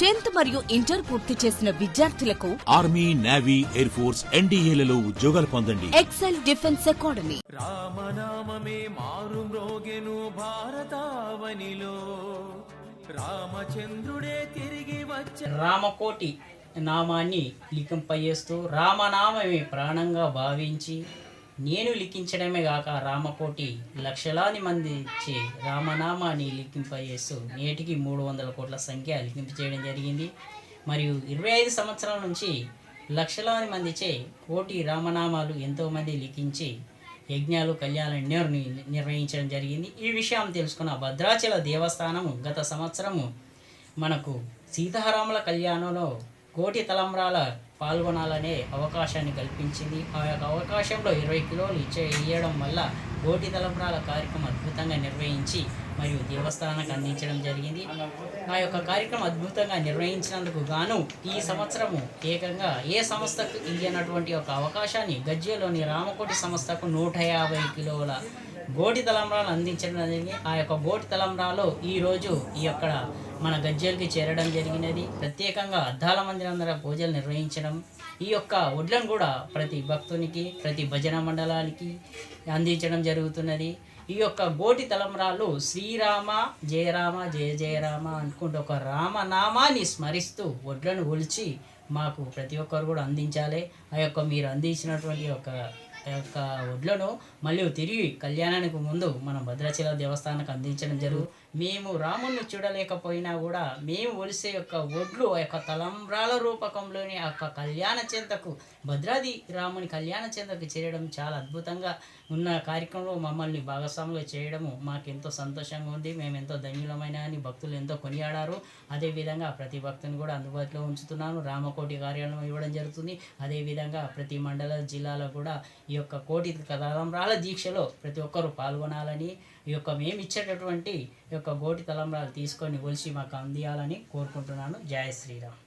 10th మరియు inter పూర్తి చేసిన విద్యార్థులకు ఆర్మీ, నేవీ, ఎయిర్ ఫోర్స్, ఎన్డీఏలలో ఉద్యోగాలు పొందండి. XL defence academy. రామనామమే మారు మ్రోగెను భారతావనిలో, రామచంద్రుడే తిరిగి వచ్చే. రామకోటి నామాన్ని లిఖింపజేస్తూ రామనామమే ప్రాణంగా భావించి నేను లిఖించడమే కాక రామకోటి లక్షలాది మంది ఇచ్చి రామనామాన్ని లిఖింపజేస్తూ నేటికి 300 కోట్ల సంఖ్య లిఖింప చేయడం జరిగింది. మరియు 25 సంవత్సరాల నుంచి లక్షలాది మంది ఇచ్చే కోటి రామనామాలు ఎంతోమంది లిఖించి యజ్ఞాలు, కళ్యాణాలు నిర్వహించడం జరిగింది. ఈ విషయం తెలుసుకున్న భద్రాచల దేవస్థానము గత సంవత్సరము మనకు సీతారాముల కళ్యాణంలో కోటి తలంబ్రాల పాల్గొనాలనే అవకాశాన్ని కల్పించింది. ఆ యొక్క అవకాశంలో 20 కిలోలు ఇవ్వడం వల్ల కోటి తలంబ్రాల కార్యక్రమం అద్భుతంగా నిర్వహించి మరియు దేవస్థానానికి అందించడం జరిగింది. ఆ యొక్క కార్యక్రమం అద్భుతంగా నిర్వహించినందుకు గాను ఈ సంవత్సరము ఏకంగా ఏ సంస్థకు ఇవ్వనటువంటి ఒక అవకాశాన్ని గజ్వేలోని రామకోటి సంస్థకు 150 కిలోల గోటి తలంబ్రాలు అందించడం జరిగింది. ఆ యొక్క గోటి తలంబ్రాలు ఈరోజు ఈ మన గజ్వేల్కి చేరడం జరిగినది. ప్రత్యేకంగా అద్దాల మందిరందర పూజలు నిర్వహించడం, ఈ యొక్క వడ్లను కూడా ప్రతి భక్తునికి, ప్రతి భజన మండలానికి అందించడం జరుగుతున్నది. ఈ యొక్క గోటి తలంబ్రాలు శ్రీరామ జయ రామ జయ జయ రామ అనుకుంటూ ఒక రామనామాన్ని స్మరిస్తూ వడ్లను ఒలిచి మాకు ప్రతి ఒక్కరు కూడా అందించాలి. ఆ యొక్క మీరు అందించినటువంటి యొక్క వడ్లను మళ్ళీ తిరిగి కళ్యాణానికి ముందు మనం భద్రాచల దేవస్థానానికి అందించడం జరుగు. మేము రాముని చూడలేకపోయినా కూడా మేము ఒలిసే యొక్క వడ్లు ఆ యొక్క తలంబ్రాల రూపకంలోని ఆ యొక్క కళ్యాణ చెంతకు భద్రాది రాముని కళ్యాణ చెంతకు చేరడం చాలా అద్భుతంగా ఉన్న కార్యక్రమంలో మమ్మల్ని భాగస్వాములు చేయడము మాకెంతో సంతోషంగా ఉంది. మేము ఎంతో ధన్యులమైన అని భక్తులు ఎంతో కొనియాడారు. అదేవిధంగా ప్రతి భక్తుని కూడా అందుబాటులో ఉంచుతున్నాను. రామకోటి కార్యాలయం ఇవ్వడం జరుగుతుంది. అదేవిధంగా ప్రతి మండల జిల్లాలో కూడా ఈ యొక్క కోటి తలంబ్రాల దీక్షలో ప్రతి ఒక్కరూ పాల్గొనాలని, ఈ యొక్క మేము ఇచ్చేటటువంటి ఈ యొక్క గోటి తలంబ్రాలు తీసుకొని ఒలిసి మాకు అందియాలని కోరుకుంటున్నాను. జై శ్రీరామ్.